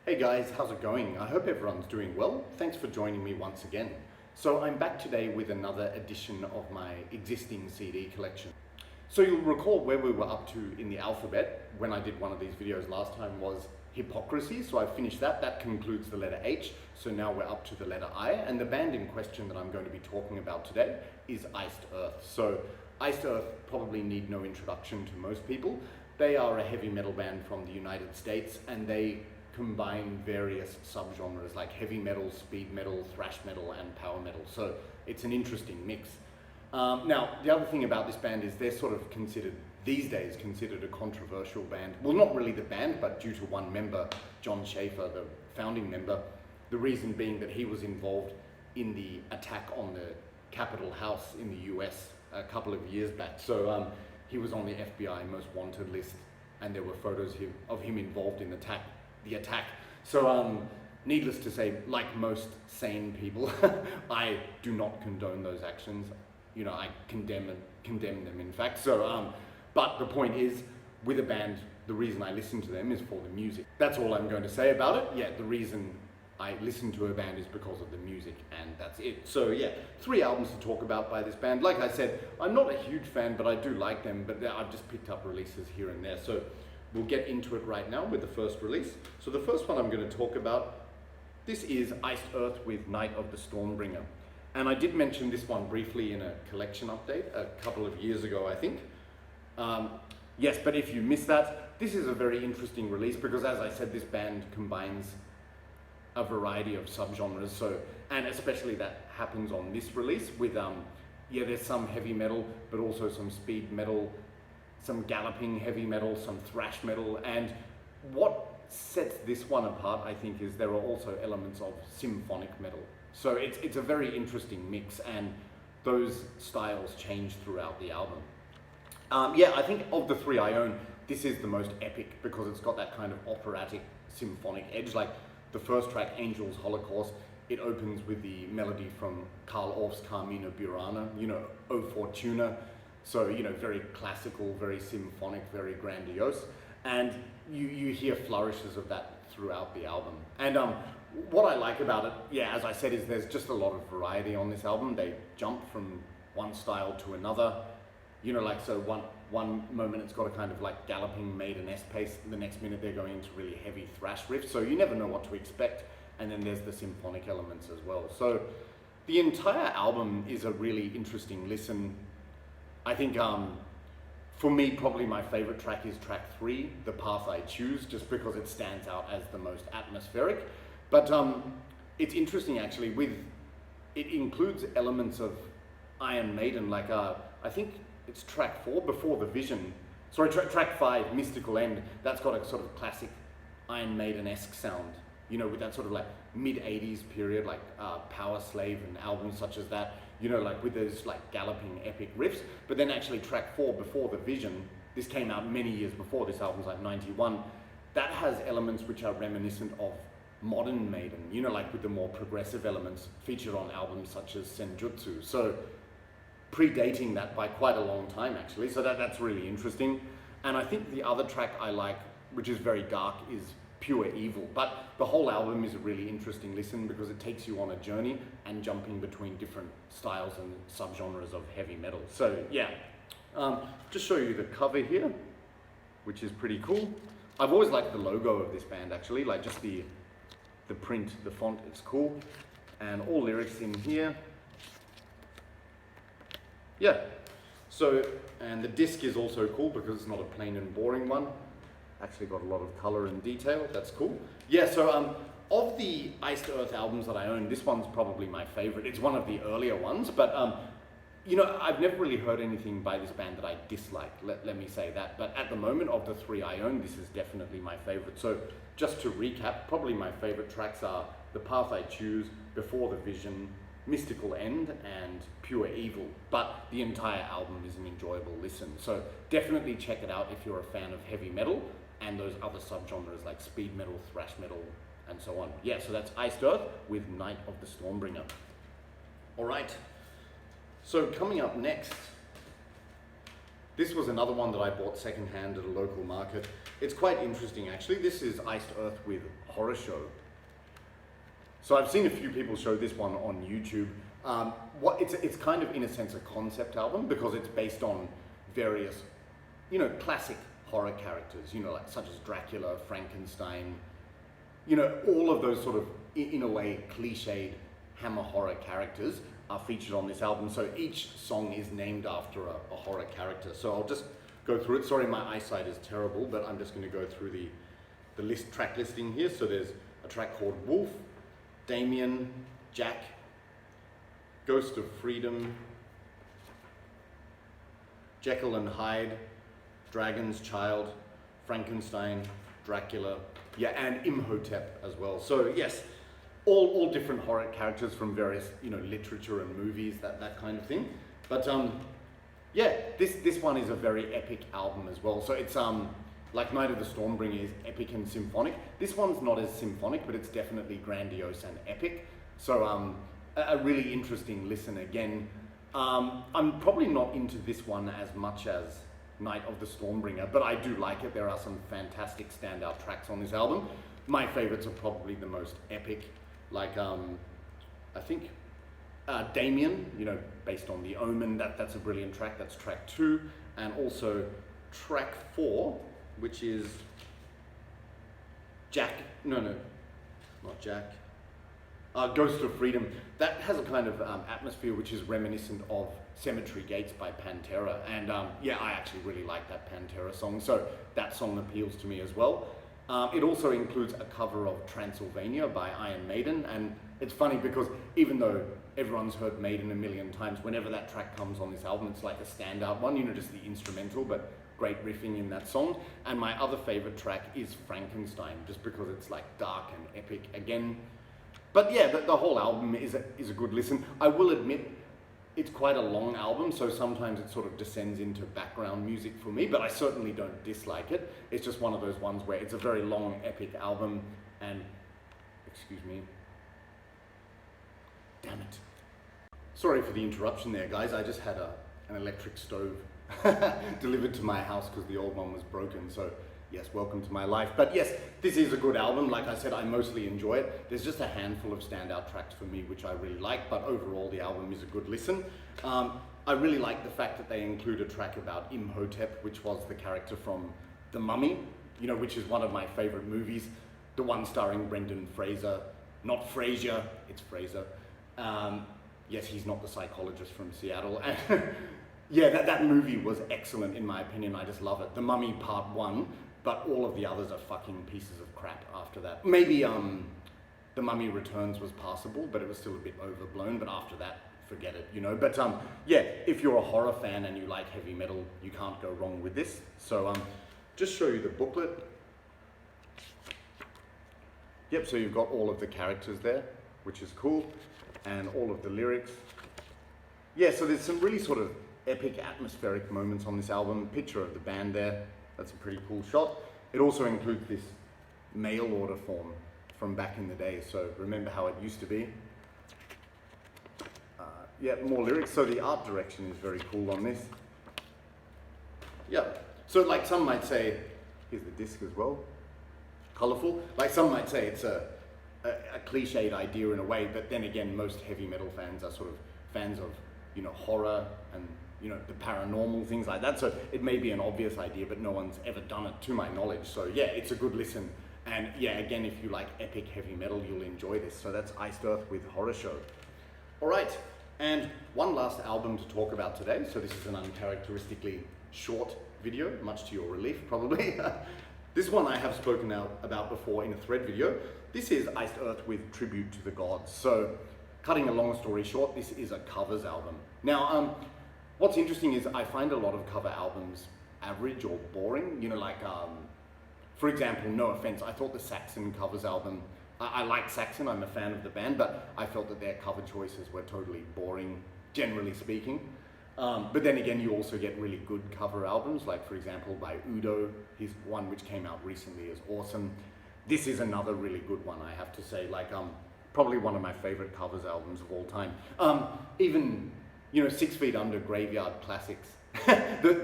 Hey guys, how's it going? I hope everyone's doing well. Thanks for joining me once again. So I'm back today with another edition of my existing CD collection. So you'll recall where we were up to in the alphabet when I did one of these videos last time was hypocrisy. So I finished that. That concludes the letter H. So now we're up to the letter I. And the band in question that I'm going to be talking about today is Iced Earth. So Iced Earth probably need no introduction to most people. They are a heavy metal band from the United States, and they combine various subgenres like heavy metal, speed metal, thrash metal, and power metal. So it's an interesting mix. Now, the other thing about this band is they're sort of considered, these days, considered a controversial band. Well, not really the band, but due to one member, John Schaefer, the founding member, the reason being that he was involved in the attack on the Capitol House in the US a couple of years back. So he was on the FBI most wanted list, and there were photos of him involved in the attack. So needless to say, like most sane people, I do not condone those actions. You know, I condemn them, in fact. So, but the point is, with a band, the reason I listen to them is for the music. That's all I'm going to say about it. Yeah, the reason I listen to a band is because of the music, and that's it. So yeah, 3 albums to talk about by this band. Like I said, I'm not a huge fan, but I do like them, but I've just picked up releases here and there. So we'll get into it right now with the first release. So the first one I'm going to talk about, this is Iced Earth with Night of the Stormbringer. And I did mention this one briefly in a collection update a couple of years ago, I think. Yes, but if you missed that, this is a very interesting release because, as I said, this band combines a variety of subgenres. So, and especially that happens on this release with, yeah, there's some heavy metal, but also some speed metal, some galloping heavy metal, some thrash metal, and what sets this one apart, I think, is there are also elements of symphonic metal. So it's a very interesting mix, and those styles change throughout the album. Yeah, I think of the 3 I own, this is the most epic because it's got that kind of operatic symphonic edge. Like the first track, Angel's Holocaust, it opens with the melody from Karl Orff's Carmina Burana, you know, O Fortuna. So, you know, very classical, very symphonic, very grandiose. And you hear flourishes of that throughout the album. And what I like about it, yeah, as I said, is there's just a lot of variety on this album. They jump from one style to another. You know, like, so one moment it's got a kind of like galloping Maiden-esque pace. The next minute they're going into really heavy thrash riffs. So you never know what to expect. And then there's the symphonic elements as well. So the entire album is a really interesting listen. I think for me, probably my favorite track is track 3, The Path I Choose, just because it stands out as the most atmospheric. But it's interesting actually, it includes elements of Iron Maiden, like I think it's track 4, Before the Vision. Sorry, track 5, Mystical End. That's got a sort of classic Iron Maiden-esque sound, you know, with that sort of like mid-80s period, like Power Slave and albums such as that. You know, like with those like galloping epic riffs. But then actually track 4, Before the Vision, this came out many years before, this album's like 91, that has elements which are reminiscent of modern Maiden, you know, like with the more progressive elements featured on albums such as Senjutsu. So predating that by quite a long time actually, so that's really interesting. And I think the other track I like, which is very dark, is Pure Evil. But the whole album is a really interesting listen because it takes you on a journey and jumping between different styles and subgenres of heavy metal. So yeah, just show you the cover here, which is pretty cool. I've always liked the logo of this band actually, like just the print, the font, it's cool. And all lyrics in here. Yeah, so, and the disc is also cool because it's not a plain and boring one. Actually got a lot of color and detail, that's cool. Yeah, so of the Iced Earth albums that I own, this one's probably my favorite. It's one of the earlier ones, but you know, I've never really heard anything by this band that I dislike, let me say that. But at the moment, of the 3 I own, this is definitely my favorite. So just to recap, probably my favorite tracks are The Path I Choose, Before the Vision, Mystical End, and Pure Evil. But the entire album is an enjoyable listen. So definitely check it out if you're a fan of heavy metal and those other subgenres like speed metal, thrash metal, and so on. Yeah, so that's Iced Earth with Night of the Stormbringer. All right, so coming up next, This was another one that I bought secondhand at a local market. It's quite interesting actually. This is Iced Earth with Horror Show. So I've seen a few people show this one on YouTube. It's kind of in a sense a concept album because it's based on various, classic horror characters, like such as Dracula, Frankenstein, all of those sort of, in a way, cliched Hammer horror characters are featured on this album. So each song is named after a horror character. So I'll just go through it. Sorry, my eyesight is terrible, but I'm just going to go through the track listing here. So there's a track called Wolf, Damien, Jack, Ghost of Freedom, Jekyll and Hyde, Dragon's Child, Frankenstein, Dracula, and Imhotep as well. So yes, all different horror characters from various, literature and movies, that kind of thing. But this one is a very epic album as well. So it's like Night of the Stormbringer is epic and symphonic. This one's not as symphonic, but it's definitely grandiose and epic. So a really interesting listen again. I'm probably not into this one as much as Night of the Stormbringer, but I do like it. There are some fantastic standout tracks on this album. My favorites are probably the most epic, like I think Damien, based on The Omen, that's a brilliant track. That's track 2, and also track 4, which is Jack. No, not Jack. Ghost of Freedom. That has a kind of atmosphere which is reminiscent of Cemetery Gates by Pantera, and I actually really like that Pantera song, so that song appeals to me as well. It also includes a cover of Transylvania by Iron Maiden, and it's funny because even though everyone's heard Maiden a million times, whenever that track comes on this album, it's like a standout one, just the instrumental, but great riffing in that song. And my other favorite track is Frankenstein, just because it's like dark and epic again. But yeah, the whole album is a good listen. I will admit, it's quite a long album, so sometimes it sort of descends into background music for me, but I certainly don't dislike it. It's just one of those ones where it's a very long, epic album, and, excuse me, damn it. Sorry for the interruption there, guys. I just had an electric stove delivered to my house because the old one was broken, so yes, welcome to my life. But yes, this is a good album. Like I said, I mostly enjoy it. There's just a handful of standout tracks for me which I really like, but overall the album is a good listen. I really like the fact that they include a track about Imhotep, which was the character from The Mummy, which is one of my favorite movies. The one starring Brendan Fraser. Not Frazier, it's Fraser. Yes, he's not the psychologist from Seattle. Yeah, that movie was excellent in my opinion. I just love it. The Mummy Part 1. But all of the others are fucking pieces of crap after that. Maybe The Mummy Returns was passable, but it was still a bit overblown. But after that, forget it, But if you're a horror fan and you like heavy metal, you can't go wrong with this. So just show you the booklet. Yep, so you've got all of the characters there, which is cool, and all of the lyrics. Yeah, so there's some really sort of epic atmospheric moments on this album. Picture of the band there. That's a pretty cool shot. It also includes this mail order form from back in the day, so remember how it used to be. More lyrics. So the art direction is very cool on this. Yeah, so like some might say, here's the disc as well, colorful. Like some might say it's a cliched idea in a way, but then again, most heavy metal fans are sort of fans of, horror and the paranormal, things like that. So it may be an obvious idea, but no one's ever done it to my knowledge. So yeah, it's a good listen. And yeah, again, if you like epic heavy metal, you'll enjoy this. So that's Iced Earth with Horror Show. All right, and one last album to talk about today. So this is an uncharacteristically short video, much to your relief, probably. This one I have spoken about before in a thread video. This is Iced Earth with Tribute to the Gods. So cutting a long story short, this is a covers album. Now, what's interesting is I find a lot of cover albums average or boring. For example, no offense, I thought the Saxon covers album, I like Saxon, I'm a fan of the band, but I felt that their cover choices were totally boring, generally speaking. But then again, you also get really good cover albums, like for example by Udo, his one which came out recently is awesome. This is another really good one, I have to say, probably one of my favorite covers albums of all time. Even 6 Feet Under, Graveyard Classics,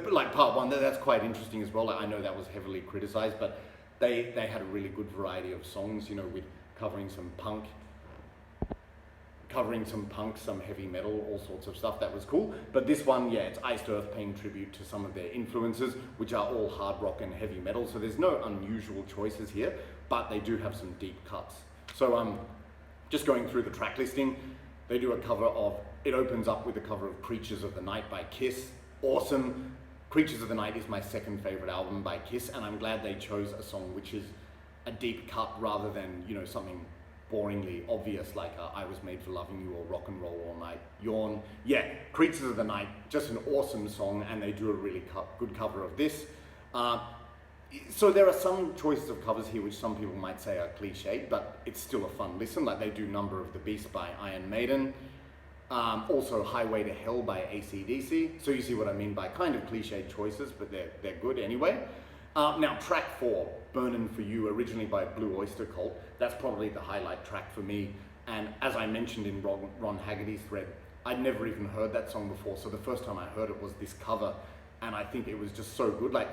like part one, that's quite interesting as well. Like, I know that was heavily criticized, but they had a really good variety of songs, you know, with covering some punk, some heavy metal, all sorts of stuff. That was cool. But this one, yeah, it's Iced Earth paying tribute to some of their influences, which are all hard rock and heavy metal. So there's no unusual choices here, but they do have some deep cuts. So just going through the track listing, they do a cover of, it opens up with a cover of Creatures of the Night by Kiss. Awesome. Creatures of the Night is my second favorite album by Kiss, and I'm glad they chose a song which is a deep cut rather than, you know, something boringly obvious like I Was Made for Loving You or Rock and Roll All Night, Yawn. Yeah, Creatures of the Night, just an awesome song, and they do a really good cover of this. So there are some choices of covers here which some people might say are cliched, but it's still a fun listen. Like they do Number of the Beast by Iron Maiden, also Highway to Hell by AC/DC. So you see what I mean by kind of cliched choices, but they're good anyway. Now track 4, Burnin' For You, originally by Blue Oyster Cult. That's probably the highlight track for me. And as I mentioned in Ron Haggerty's thread, I'd never even heard that song before. So the first time I heard it was this cover, and I think it was just so good. Like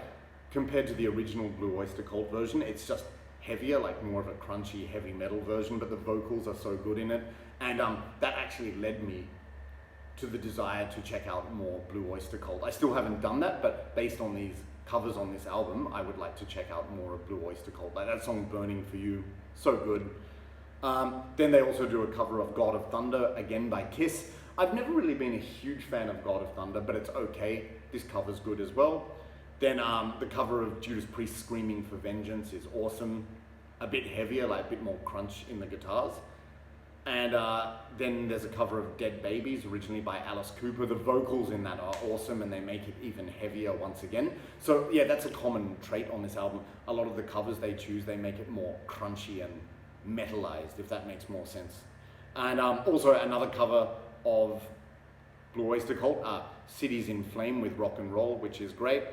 compared to the original Blue Oyster Cult version, it's just heavier, like more of a crunchy heavy metal version, but the vocals are so good in it. And that actually led me to the desire to check out more Blue Oyster Cult. I still haven't done that, but based on these covers on this album, I would like to check out more of Blue Oyster Cult. Like that song Burning For You, so good. Then they also do a cover of God of Thunder, again by Kiss. I've never really been a huge fan of God of Thunder, but it's okay. This cover's good as well. Then the cover of Judas Priest Screaming for Vengeance is awesome. A bit heavier, like a bit more crunch in the guitars. And then there's a cover of Dead Babies, originally by Alice Cooper. The vocals in that are awesome, and they make it even heavier once again. So yeah, that's a common trait on this album. A lot of the covers they choose, they make it more crunchy and metalized, if that makes more sense. And also another cover of Blue Oyster Cult, Cities in Flame with Rock and Roll, which is great.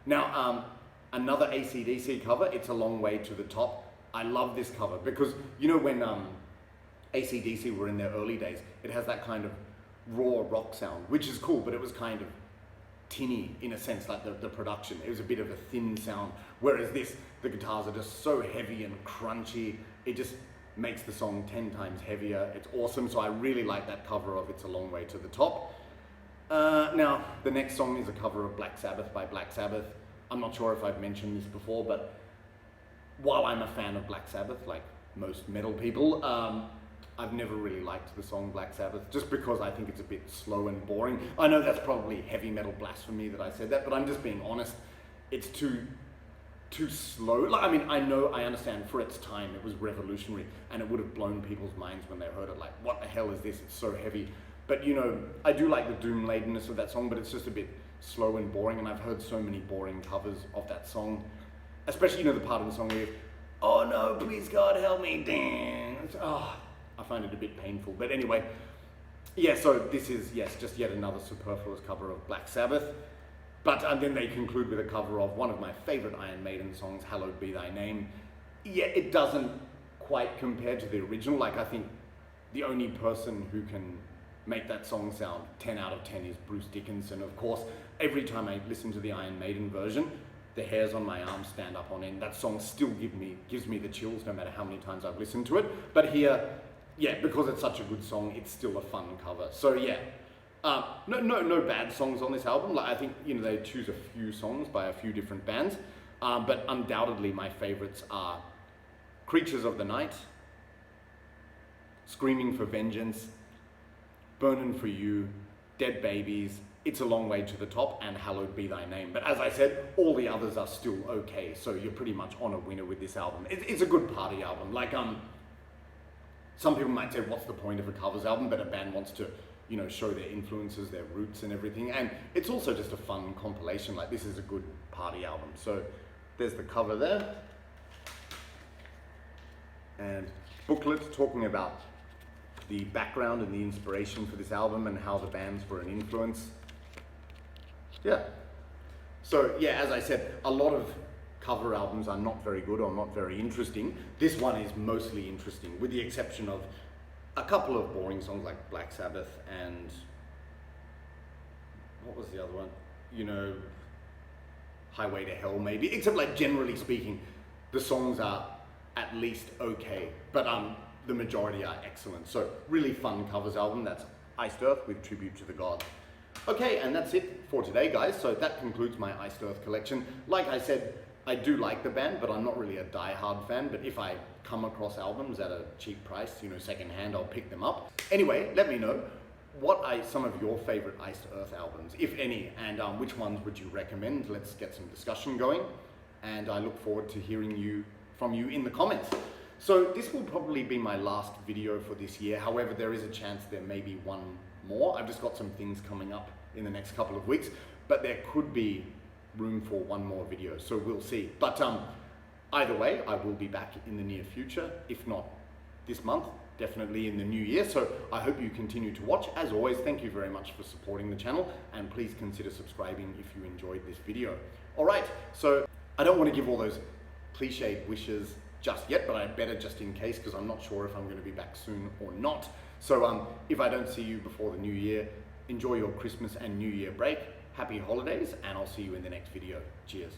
Now, another AC/DC cover, It's a Long Way to the Top. I love this cover because, you know, when AC/DC were in their early days, it has that kind of raw rock sound, which is cool, but it was kind of tinny in a sense, like the production. It was a bit of a thin sound, whereas this, the guitars are just so heavy and crunchy, it just makes the song 10 times heavier. It's awesome, so I really like that cover of It's a Long Way to the Top. Now, the next song is a cover of Black Sabbath by Black Sabbath. I'm not sure if I've mentioned this before, but while I'm a fan of Black Sabbath, like most metal people, I've never really liked the song Black Sabbath, just because I think it's a bit slow and boring. I know that's probably heavy metal blasphemy that I said that, but I'm just being honest. It's too slow. Like, I mean, I understand for its time it was revolutionary, and it would have blown people's minds when they heard it. Like, what the hell is this? It's so heavy. But you know, I do like the doom ladenness of that song, but it's just a bit slow and boring, and I've heard so many boring covers of that song. Especially, you know, the part of the song where, oh no, please God help me, dang. I find it a bit painful. But anyway, yeah, so this is, yes, just yet another superfluous cover of Black Sabbath. But then they conclude with a cover of one of my favorite Iron Maiden songs, Hallowed Be Thy Name. Yeah, it doesn't quite compare to the original. Like, I think the only person who can make that song sound 10 out of 10 is Bruce Dickinson. Of course, every time I listen to the Iron Maiden version, the hairs on my arms stand up on end. That song still gives me the chills no matter how many times I've listened to it. But here, yeah, because it's such a good song, it's still a fun cover. So yeah, no bad songs on this album. Like, I think, you know, they choose a few songs by a few different bands, but undoubtedly my favorites are Creatures of the Night, Screaming for Vengeance, Burnin' For You, Dead Babies, It's a Long Way to the Top, and Hallowed Be Thy Name. But as I said, all the others are still okay, so you're pretty much on a winner with this album. It's a good party album. Like, some people might say, what's the point of a covers album? But a band wants to, you know, show their influences, their roots and everything. And it's also just a fun compilation. Like, this is a good party album. So there's the cover there. And booklet talking about the background and the inspiration for this album and how the bands were an influence. Yeah. So yeah, as I said, a lot of cover albums are not very good or not very interesting. This one is mostly interesting, with the exception of a couple of boring songs like Black Sabbath and what was the other one? you know, Highway to Hell maybe, except like generally speaking, the songs are at least okay, but the majority are excellent. So really fun covers album. That's Iced Earth with Tribute to the Gods. Okay, and that's it for today, guys. So that concludes my Iced Earth collection. Like I said, I do like the band, but I'm not really a die-hard fan. But if I come across albums at a cheap price, you know, secondhand, I'll pick them up. Anyway, let me know what are some of your favorite Iced Earth albums, if any, and which ones would you recommend? Let's get some discussion going, and I look forward to hearing from you in the comments. So this will probably be my last video for this year. However, there is a chance there may be one more. I've just got some things coming up in the next couple of weeks, but there could be room for one more video, so we'll see. But either way, I will be back in the near future, if not this month, definitely in the new year. So I hope you continue to watch. As always, thank you very much for supporting the channel, and please consider subscribing if you enjoyed this video. All right, so I don't want to give all those cliched wishes just yet, but I better just in case, because I'm not sure if I'm going to be back soon or not. So if I don't see you before the new year, enjoy your Christmas and New Year break. Happy holidays, and I'll see you in the next video. Cheers.